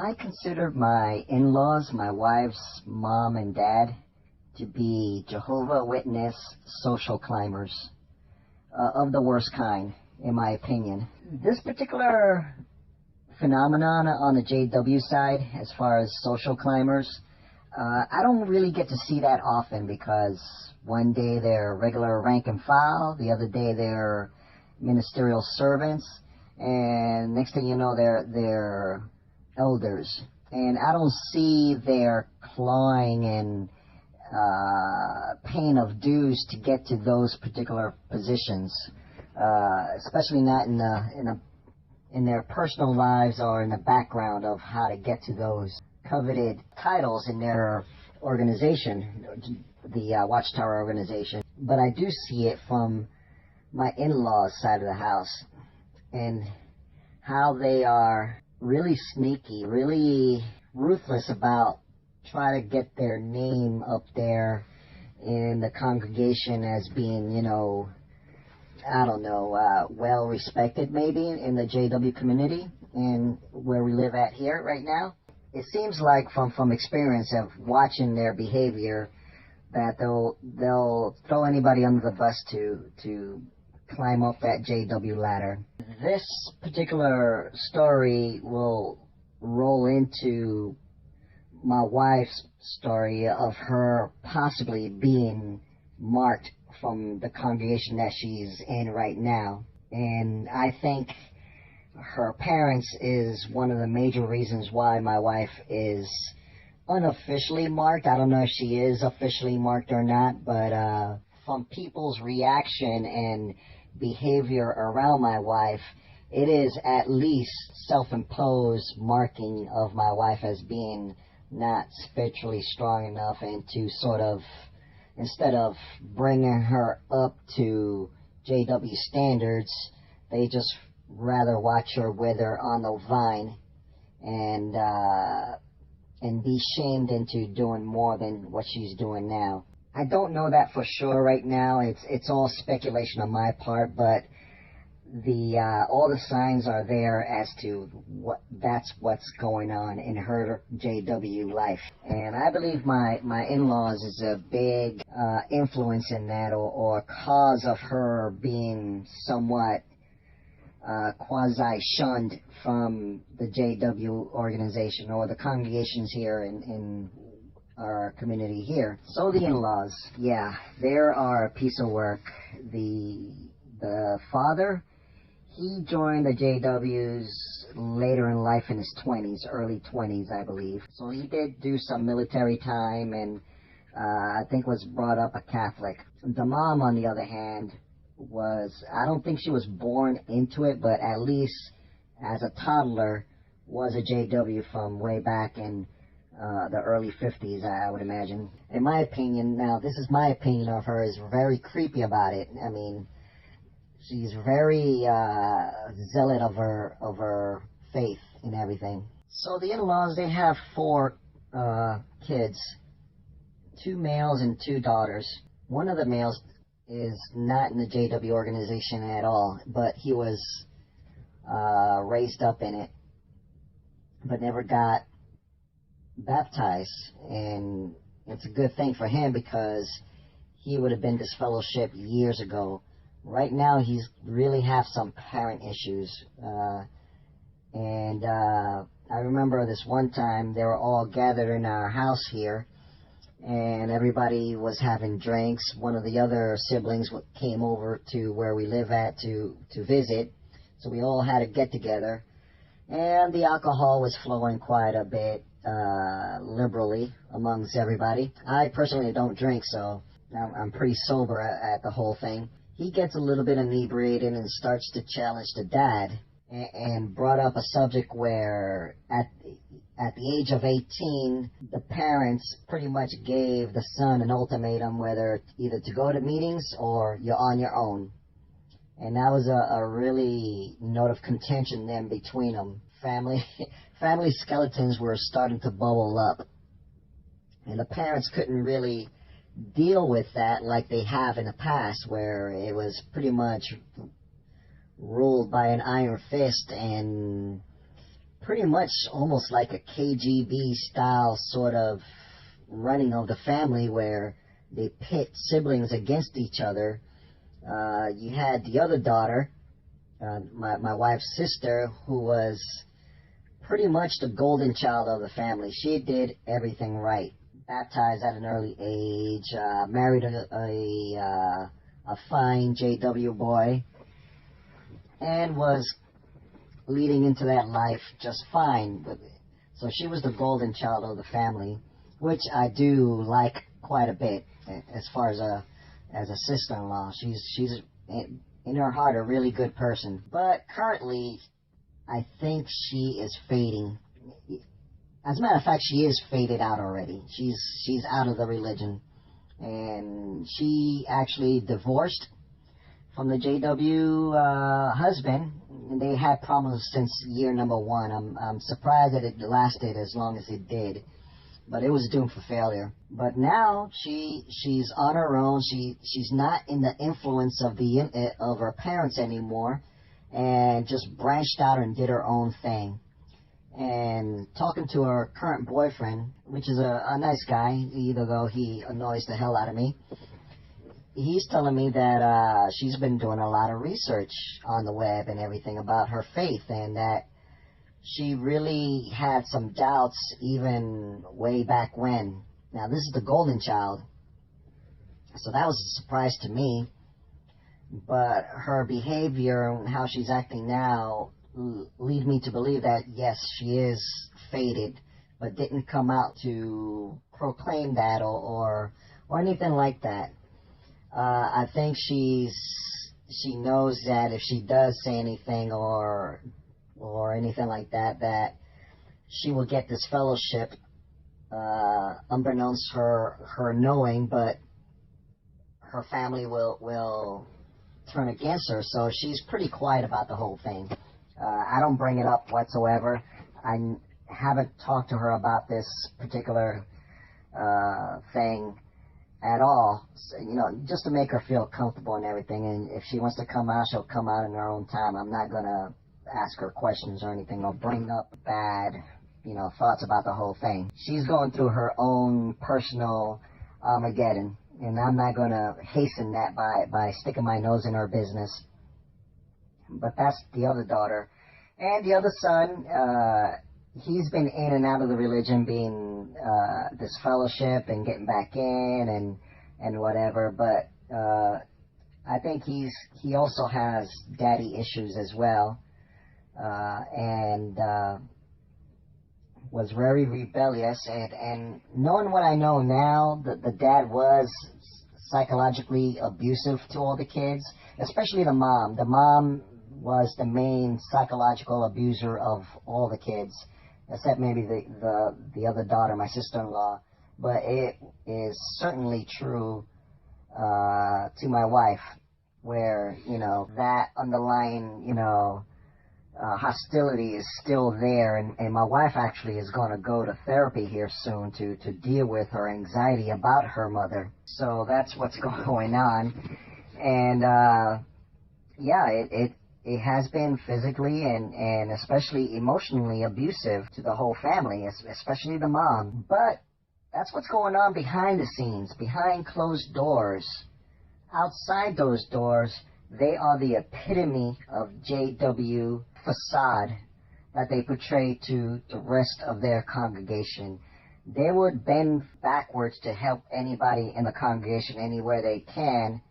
I consider my in-laws, my wife's mom and dad, to be Jehovah Witness social climbers of the worst kind, in my opinion. This particular phenomenon on the JW side, as far as social climbers, I don't really get to see that often because one day they're regular rank and file, the other day they're ministerial servants, and next thing you know they're elders. And I don't see their clawing and paying of dues to get to those particular positions, especially not in their personal lives or in the background of how to get to those coveted titles in their organization, the Watchtower organization. But I do see it from my in-laws side of the house and how they are really sneaky, really ruthless about trying to get their name up there in the congregation as being, well respected maybe in the JW community and where we live at here right now. It seems like from experience of watching their behavior that they'll throw anybody under the bus to climb up that JW ladder. This particular story will roll into my wife's story of her possibly being marked from the congregation that she's in right now. And I think her parents is one of the major reasons why my wife is unofficially marked. I don't know if she is officially marked or not, but from people's reaction and behavior around my wife, it is at least self-imposed marking of my wife as being not spiritually strong enough, and to sort of, instead of bringing her up to JW standards, they just rather watch her wither on the vine and be shamed into doing more than what she's doing now. I don't know that for sure right now. It's all speculation on my part, but all the signs are there as to what's going on in her JW life. And I believe my in-laws is a big influence in that, or cause of her being somewhat quasi-shunned from the JW organization or the congregations here in our community here. So the in-laws, yeah, they are a piece of work. The father, he joined the JWs later in life in his 20s, early 20s, I believe. So he did do some military time and I think was brought up a Catholic. The mom, on the other hand, I don't think she was born into it, but at least as a toddler was a JW from way back in the early 50s, I would imagine. In my opinion, now this is my opinion of her, is very creepy about it. I mean, she's very zealot of her faith and everything. So the in-laws, they have 4 kids, 2 males and 2 daughters. One of the males is not in the JW organization at all, but he was raised up in it, but never got baptized. And it's a good thing for him because he would have been disfellowshipped years ago. Right now, he's really have some parent issues. And I remember this one time they were all gathered in our house here, and everybody was having drinks. One of the other siblings came over to where we live at to visit, so we all had a get-together. And the alcohol was flowing quite a bit liberally amongst everybody. I personally don't drink, so I'm pretty sober at the whole thing. He gets a little bit inebriated and starts to challenge the dad, and brought up a subject where at the age of 18, the parents pretty much gave the son an ultimatum whether either to go to meetings or you're on your own. And that was a really note of contention then between them. Family skeletons were starting to bubble up. And the parents couldn't really deal with that like they have in the past, where it was pretty much ruled by an iron fist, and pretty much almost like a KGB style sort of running of the family where they pit siblings against each other. You had the other daughter, my wife's sister, who was pretty much the golden child of the family. She did everything right. Baptized at an early age, married a fine JW boy, and was leading into that life just fine. So she was the golden child of the family, which I do like quite a bit as far as a sister-in-law. She's in her heart a really good person. But currently, I think she is fading. As a matter of fact, she is faded out already. She's out of the religion, and she actually divorced from the JW husband. And they had problems since year number one. I'm surprised that it lasted as long as it did, but it was doomed for failure. But now she's on her own. She's not in the influence of her parents anymore, and just branched out and did her own thing. And talking to her current boyfriend, which is a nice guy, even though he annoys the hell out of me, he's telling me that she's been doing a lot of research on the web and everything about her faith, and that she really had some doubts even way back when. Now, this is the golden child, so that was a surprise to me. But her behavior and how she's acting now lead me to believe that, yes, she is faded, but didn't come out to proclaim that or anything like that. I think she knows that if she does say anything or anything like that, that she will get this fellowship, unbeknownst her knowing, but her family will turn against her. So she's pretty quiet about the whole thing. I don't bring it up whatsoever. I haven't talked to her about this particular thing at all, so, just to make her feel comfortable and everything. And if she wants to come out, she'll come out in her own time. I'm not going to ask her questions or anything or bring up bad, thoughts about the whole thing. She's going through her own personal Armageddon, and I'm not going to hasten that by sticking my nose in her business. But that's the other daughter. And the other son, he's been in and out of the religion, being this fellowship and getting back in and whatever. But I think he also has daddy issues as well, and was very rebellious. And knowing what I know now, the dad was psychologically abusive to all the kids, especially the mom. The mom was the main psychological abuser of all the kids, except maybe the other daughter, my sister-in-law. But it is certainly true to my wife, where, that underlying, hostility is still there. And my wife actually is going to go to therapy here soon to deal with her anxiety about her mother. So that's what's going on. And, it has been physically and especially emotionally abusive to the whole family, especially the mom. But that's what's going on behind the scenes, behind closed doors. Outside those doors, they are the epitome of JW facade that they portray to the rest of their congregation. They would bend backwards to help anybody in the congregation anywhere they can,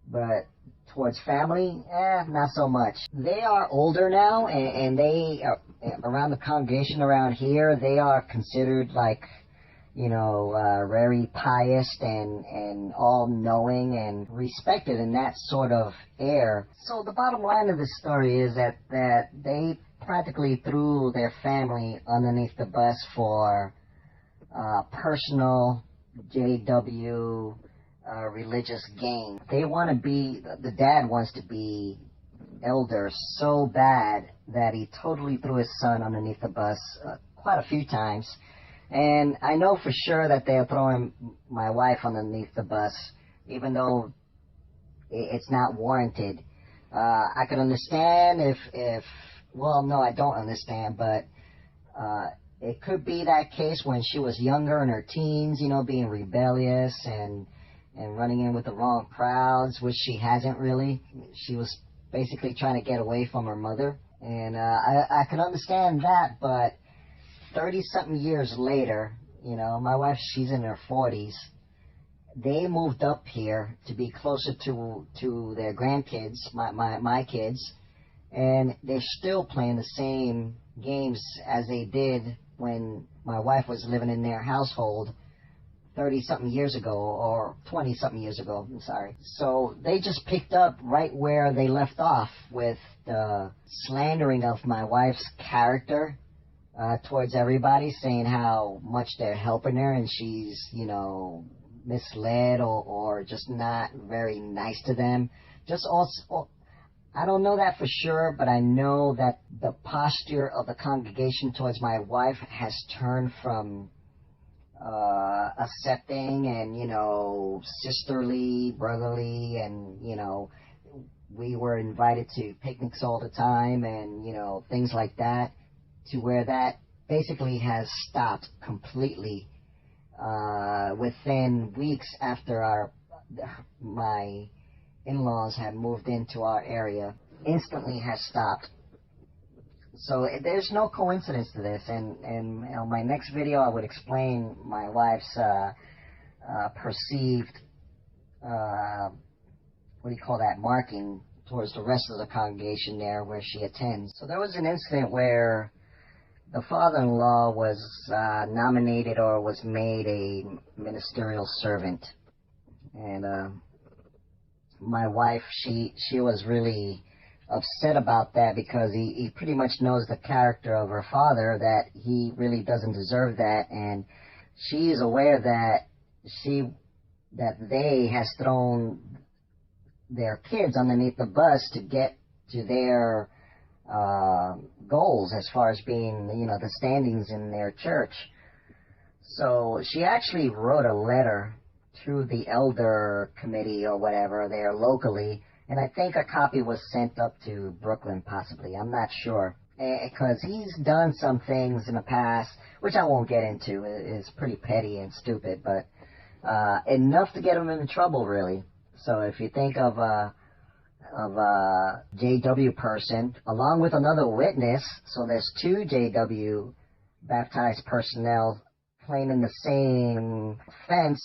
but towards family, not so much. They are older now, and they are, around the congregation around here, they are considered like, very pious and all-knowing and respected in that sort of air. So the bottom line of this story is that they practically threw their family underneath the bus for personal JW religious gain. They want to be, the dad wants to be elder so bad that he totally threw his son underneath the bus quite a few times. And I know for sure that they're throwing my wife underneath the bus, even though it's not warranted. I could understand if well, no, I don't understand, but it could be that case when she was younger in her teens, you know, being rebellious and running in with the wrong crowds, which she hasn't really. She was basically trying to get away from her mother, and I can understand that, but 30-something years later, you know, my wife, she's in her 40s. They moved up here to be closer to their grandkids, my kids, and they're still playing the same games as they did when my wife was living in their household 30-something years ago, or 20-something years ago, I'm sorry. So they just picked up right where they left off with the slandering of my wife's character towards everybody, saying how much they're helping her and she's, you know, misled or just not very nice to them. Just also, I don't know that for sure, but I know that the posture of the congregation towards my wife has turned from accepting and, you know, sisterly, brotherly, and, you know, we were invited to picnics all the time and, you know, things like that, to where that basically has stopped completely within weeks after my in-laws had moved into our area. Instantly has stopped. So there's no coincidence to this, and you know, my next video I would explain my wife's perceived what do you call that, marking towards the rest of the congregation there where she attends. So there was an incident where the father-in-law was nominated or was made a ministerial servant, and my wife, she was really upset about that, because he pretty much knows the character of her father, that he really doesn't deserve that, and she is aware that they has thrown their kids underneath the bus to get to their goals as far as being, you know, the standings in their church. So she actually wrote a letter to the elder committee or whatever there locally, and I think a copy was sent up to Brooklyn, possibly. I'm not sure, because he's done some things in the past, which I won't get into. It's pretty petty and stupid, but enough to get him into trouble, really. So if you think of a JW person, along with another witness, so there's two JW baptized personnel claiming the same offense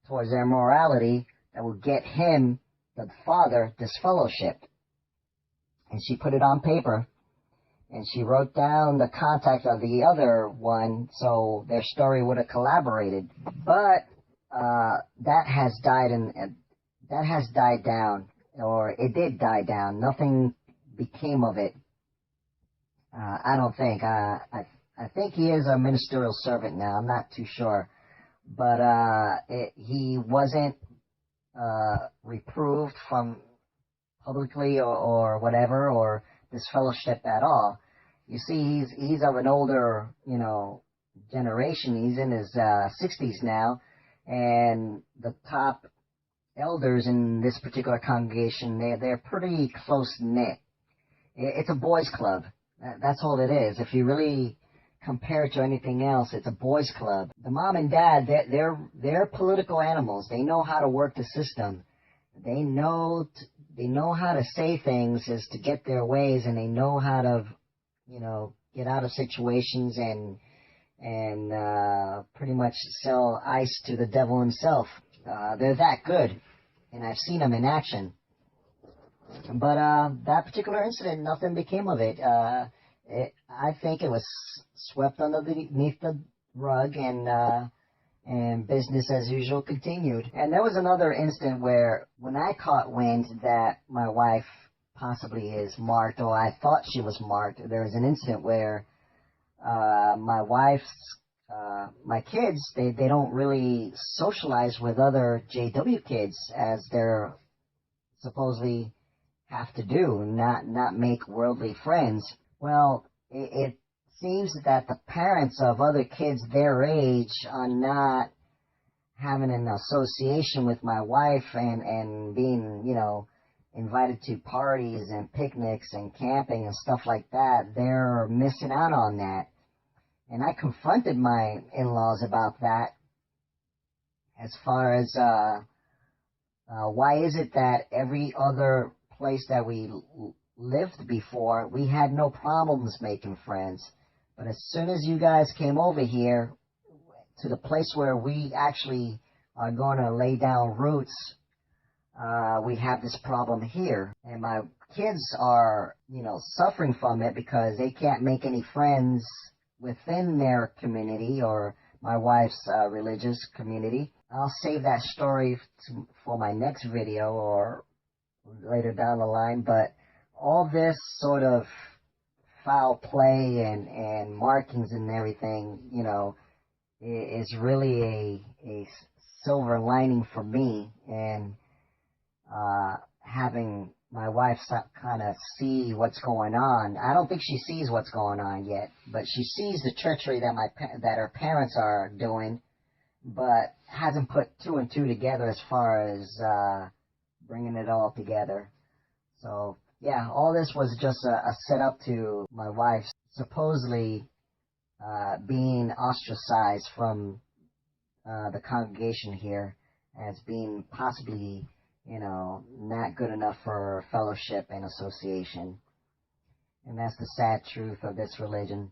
towards their morality, that will get him, the father, disfellowshipped. And she put it on paper, and she wrote down the contact of the other one, so their story would have collaborated. But that has died down, or it did die down. Nothing became of it. I don't think. I think he is a ministerial servant now. I'm not too sure, but he wasn't reproved from publicly or whatever, or disfellowship at all. You see, he's of an older, you know, generation. He's in his 60s now, and the top elders in this particular congregation, they're pretty close knit. It's a boys' club. That's all it is. If you really compare it to anything else, it's a boys' club. The mom and dad, they're political animals. They know how to work the system. They know how to say things is to get their ways, and they know how to, you know, get out of situations and pretty much sell ice to the devil himself. They're that good, and I've seen them in action. But that particular incident, nothing became of it. I think it was swept underneath the rug, and business as usual continued. And there was another incident where, when I caught wind that my wife possibly is marked, or I thought she was marked, there was an incident where my wife's my kids, they don't really socialize with other JW kids, as they're supposedly have to do, not make worldly friends. Well, it seems that the parents of other kids their age are not having an association with my wife and being, you know, invited to parties and picnics and camping and stuff like that, they're missing out on that. And I confronted my in-laws about that, as far as why is it that every other place that we lived before, we had no problems making friends. But as soon as you guys came over here to the place where we actually are going to lay down roots, we have this problem here. And my kids are, suffering from it because they can't make any friends within their community or my wife's religious community. I'll save that story for my next video or later down the line, but all this sort of foul play and markings and everything, is really a silver lining for me, and having my wife kind of see what's going on. I don't think she sees what's going on yet, but she sees the treachery that her parents are doing, but hasn't put two and two together as far as bringing it all together. So yeah, all this was just a setup to my wife supposedly being ostracized from the congregation here as being possibly, not good enough for fellowship and association. And that's the sad truth of this religion.